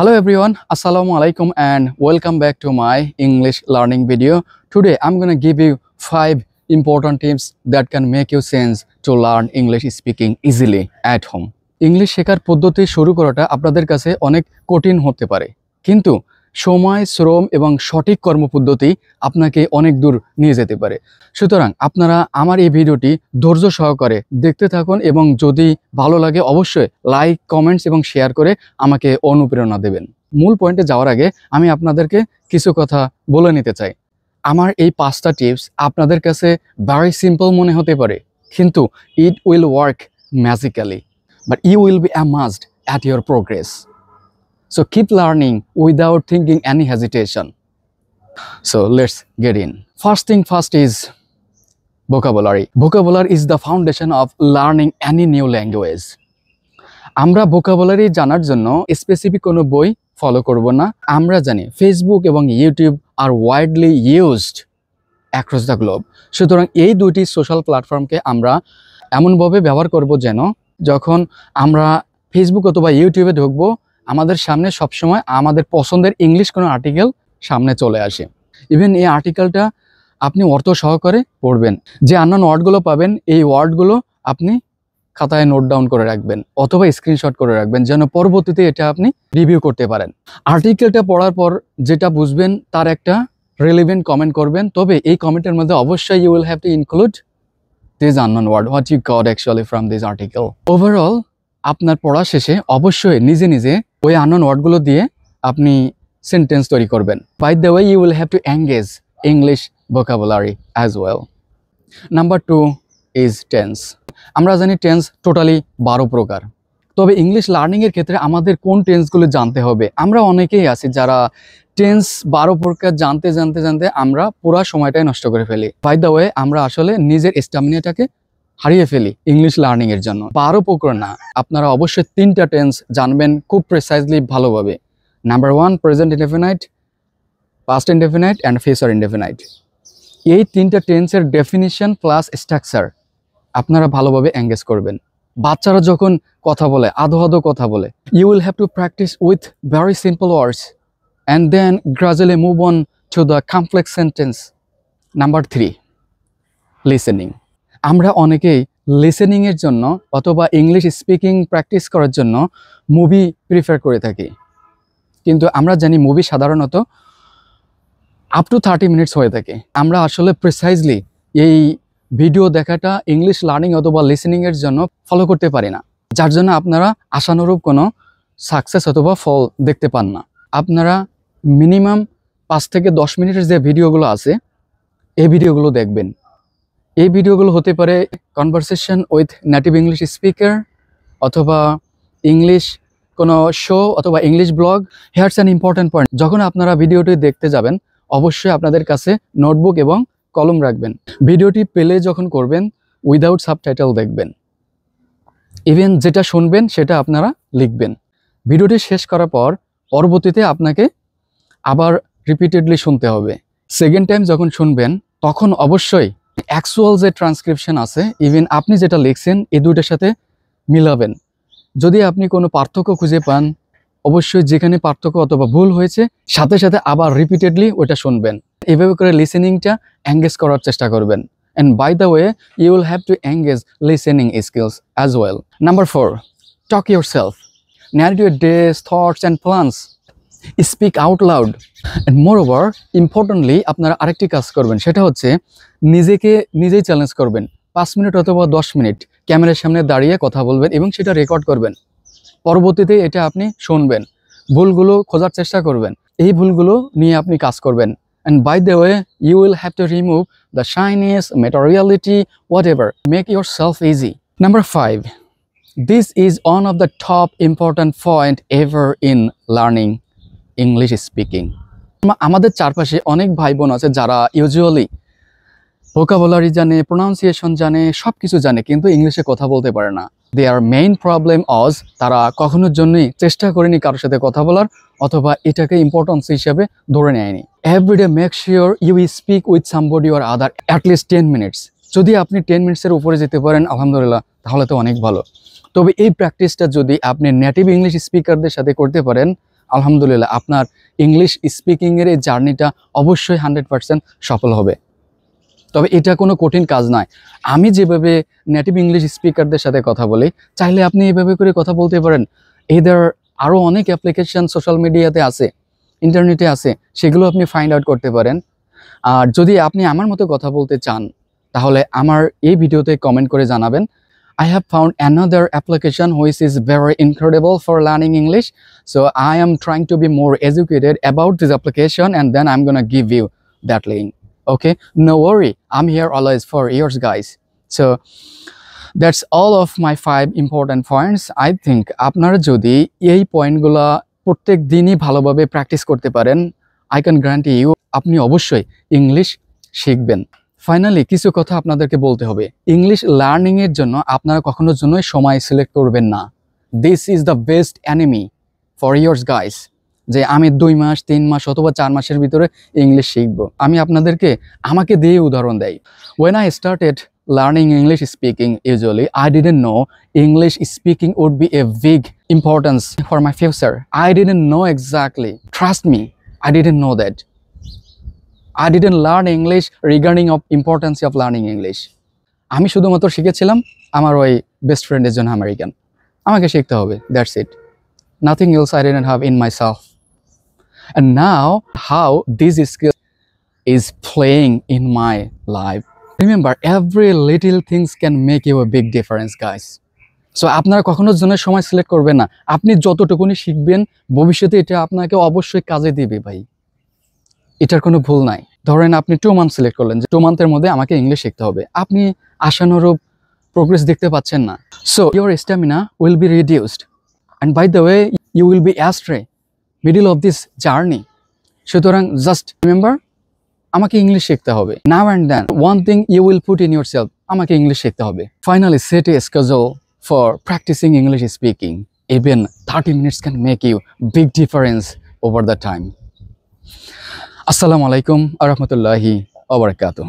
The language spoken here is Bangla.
Hello everyone, Assalamu alaikum and welcome back to my English learning video. Today I'm gonna give you 5 important tips that can make you sense to learn English speaking easily at home. English শেখার পদ্ধতি শুরু করাটা আপনাদের কাছে অনেক কঠিন হতে পারে, কিন্তু সময়, শ্রম এবং সঠিক কর্মপদ্ধতি আপনাকে অনেক দূর নিয়ে যেতে পারে। সুতরাং আপনারা আমার এই ভিডিওটি ধৈর্য সহকারে দেখতে থাকুন এবং যদি ভালো লাগে অবশ্যই লাইক, কমেন্টস এবং শেয়ার করে আমাকে অনুপ্রেরণা দেবেন। মূল পয়েন্টে যাওয়ার আগে আমি আপনাদেরকে কিছু কথা বলে নিতে চাই। আমার এই 5টা টিপস আপনাদের কাছে ভেরি সিম্পল মনে হতে পারে, কিন্তু it will work magically, but you will be amazed at your progress. So keep learning without thinking any hesitation. So let's get in. First thing first is vocabulary. Vocabulary is the foundation of learning any new language. আমরা vocabulary জানার জন্য স্পেসিফিক কোনো বই ফলো করব না। আমরা জানি ফেসবুক এবং YouTube are widely used across the globe. সুতরাং এই দুটি সোশ্যাল প্ল্যাটফর্মকে আমরা এমনভাবে ব্যবহার করব যেন যখন আমরা ফেসবুক অথবা ইউটিউবে ঢুকবো আমাদের সামনে সবসময় আমাদের পছন্দের ইংলিশ কোনো আর্টিকেল সামনে চলে আসে। ইভেন এই আর্টিকেলটা আপনি অর্থ সহকারে পড়বেন। যে আননোন ওয়ার্ডগুলো পাবেন এই ওয়ার্ডগুলো আপনি খাতায় নোট ডাউন করে রাখবেন অথবা স্ক্রিনশট করে রাখবেন যেন পরবর্তীতে এটা আপনি রিভিউ করতে পারেন। আর্টিকেলটা পড়ার পর যেটা বুঝবেন তার একটা রিলেভেন্ট কমেন্ট করবেন, তবে এই কমেন্টের মধ্যে অবশ্যই you will have to include this unknown word, what you got actually from this article. Overall, আপনার পড়া শেষে অবশ্যই নিজে নিজে ওই unknown ওয়ার্ডগুলো দিয়ে আপনি সেন্টেন্স তৈরি করবেন। By the way, you will have to engage English vocabulary as well. Number 2 is tense. আমরা জানি টেন্স টোটালি 12 প্রকার, তবে ইংলিশ লার্নিং এর ক্ষেত্রে আমাদের কোন টেন্সগুলো জানতে হবে। আমরা অনেকেই আছি যারা টেন্স 12 প্রকার জানতে আমরা পুরো সময়টাই নষ্ট করে ফেলি। বাই দ্য ওয়ে, আমরা আসলে নিজের স্ট্যামিনাটাকে হারিয়ে ফেলি ইংলিশ লার্নিং এর জন্য। 12 প্রকার না, আপনারা অবশ্যই 3টা টেন্স জানবেন খুব প্রিসাইজলি ভালোভাবে। Number 1 present indefinite, past indefinite and future indefinite. এই 3টা টেন্সের ডেফিনিশন প্লাস স্ট্রাকচার আপনারা ভালোভাবে এঙ্গেজ করবেন। বাচ্চারা যখন কথা বলে, আধো কথা বলে, you will have to practice with very simple words and then gradually move on to the complex sentence. Number 3, listening. আমরা অনেকেই লিসেনিং এর জন্য অথবা ইংলিশ স্পিকিং প্র্যাকটিস করার জন্য মুভি প্রিফার করে থাকি, কিন্তু আমরা জানি মুভি সাধারণত আপ টু 30 মিনিটস হয়ে থাকে। আমরা আসলে প্রিসাইজলি এই ভিডিও দেখাটা ইংলিশ লার্নিং অথবা লিসেনিং এর জন্য ফলো করতে পারি না, যার জন্য আপনারা আশানুরূপ কোনো সাকসেস অথবা ফল দেখতে পান না। আপনারা মিনিমাম 5 থেকে 10 মিনিটের যে ভিডিওগুলো আছে এই ভিডিওগুলো দেখবেন। এই ভিডিওগুলো হতে পারে conversation with native English speaker অথবা ইংলিশ কোনো শো অথবা English blog. হিয়ারস an important point, যখন আপনারা ভিডিওটি দেখতে যাবেন অবশ্যই আপনাদের কাছে নোটবুক এবং কলম রাখবেন। ভিডিওটি প্লে যখন করবেন উইদাউট সাবটাইটেল দেখবেন। ইভেন যেটা শুনবেন সেটা আপনারা লিখবেন। ভিডিওটি শেষ করার পর পরবর্তীতে আপনাকে আবার রিপিটেডলি শুনতে হবে। সেকেন্ড টাইম যখন শুনবেন তখন অবশ্যই অ্যাকচুয়াল যে ট্রান্সক্রিপশন আছে ইভেন আপনি যেটা লিখছেন এই দুইটার সাথে মিলাবেন। যদি আপনি কোনো পার্থক্য খুঁজে পান অবশ্যই যেখানে পার্থক্য অথবা ভুল হয়েছে সাথে সাথে আবার রিপিটেডলি ওটা শুনবেন। এভাবে করে লিসেনিংটা এঙ্গেজ করার চেষ্টা করবেন। And by the way, you will have to engage listening skills as well. Number 4, talk yourself, narrate your days, thoughts and plans. Speak out loud. And moreover, importantly, আপনারা আরেকটি কাজ করবেন, সেটা হচ্ছে নিজেকে নিজেই চ্যালেঞ্জ করবেন। 5 মিনিট অথবা 10 মিনিট ক্যামেরার সামনে দাঁড়িয়ে কথা বলবেন এবং সেটা রেকর্ড করবেন। পরবর্তীতে এটা আপনি শুনবেন, ভুলগুলো খোঁজার চেষ্টা করবেন, এই ভুলগুলো নিয়ে আপনি কাজ করবেন। And by the way, you will have to remove the shyness, materiality, whatever. Make yourself easy. Number 5. This is one of the top important point ever in learning English speaking. আমাদের চারপাশে অনেক ভাই বোন আছে যারা ইউজুয়ালি ভোকাবুলারি জানে, প্রোনাউন্সিয়েশন জানে, সব কিছু জানে, কিন্তু ইংলিশে কথা বলতে পারে না। দেয়ার মেইন প্রবলেম অজ তারা কখনোর জন্যই চেষ্টা করেনি কারোর সাথে কথা বলার অথবা এটাকে ইম্পর্টেন্স হিসেবে ধরে নেয়নি। Everyday make sure you speak with somebody or other at least 10 minutes. যদি আপনি 10 মিনিটসের উপরে যেতে পারেন আলহামদুলিল্লাহ, তাহলে তো অনেক ভালো। তবে এই প্র্যাকটিসটা যদি আপনি নেটিভ ইংলিশ স্পিকারদের সাথে করতে পারেন আলহামদুলিল্লাহ আপনার ইংলিশ স্পিকিংয়ের এই জার্নিটা অবশ্যই 100% সফল হবে। তবে এটা কোনো কঠিন কাজ নয়। আমি যেভাবে নেটিভ ইংলিশ স্পিকারদের সাথে কথা বলি, চাইলে আপনি এভাবে করে কথা বলতে পারেন। এদের আরও অনেক অ্যাপ্লিকেশন সোশ্যাল মিডিয়াতে আছে, ইন্টারনেটে আছে, সেগুলো আপনি ফাইন্ড আউট করতে পারেন। আর যদি আপনি আমার মতো কথা বলতে চান, তাহলে আমার এই ভিডিওতে কমেন্ট করে জানাবেন। I have found another application which is very incredible for learning English. So I am trying to be more educated about this application, and then I'm gonna give you that link. Okay, no worry, I'm here always for yours guys. So that's all of my 5 important points. I think আপনারা যদি এই পয়েন্টগুলো প্রত্যেক দিনই ভালোভাবে প্র্যাকটিস করতে পারেন, I can guarantee you আপনি অবশ্যই ইংলিশ শিখবেন। ফাইনালি কিছু কথা আপনাদেরকে বলতে হবে। ইংলিশ লার্নিং এর জন্য আপনারা কখনোর জন্যই সময় সিলেক্ট করবেন না। This is the best enemy for years guys, যে আমি 2 মাস 3 মাস অথবা 4 মাসের ভিতরে ইংলিশ শিখব। আমি আপনাদেরকে আমাকে দিয়ে উদাহরণ দেই। When I started learning English speaking, usually I didn't know English speaking would be a big importance for my future. I didn't know exactly. Trust me, I didn't know that. I didn't learn English regarding of importance of learning English. আমি শুধুমাত্র শিখেছিলাম আমার ওই বেস্ট ফ্রেন্ডের জন্য আমেরিকান, আমাকে শিখতে হবে, that's it. Nothing else I didn't have in myself. And now how this skill is playing in my life. Remember, every little things can make you a big difference, guys. So আপনারা কখনোর জন্য সময় সিলেক্ট করবেন না। আপনি যতটুকুনি শিখবেন ভবিষ্যতে এটা আপনাকে অবশ্যই কাজে দিবে ভাই, এটার কোনো ভুল নাই। ধরেন আপনি 2 মান্থ সিলেক্ট করলেন যে 2 মান্থের মধ্যে আমাকে ইংলিশ শিখতে হবে, আপনি আশানুরূপ প্রোগ্রেস দেখতে পাচ্ছেন না। So your stamina will be reduced, and by the way you will be astray middle of this journey. সুতরাং জাস্ট রিমেম্বার, আমাকে ইংলিশ শিখতে হবে। Now and then one thing you will put in yourself, আমাকে ইংলিশ শিখতে হবে। Finally set a schedule for practising English speaking. Even 30 minutes can make you big difference over the time. Assalamu alaikum warahmatullahi wabarakatuh.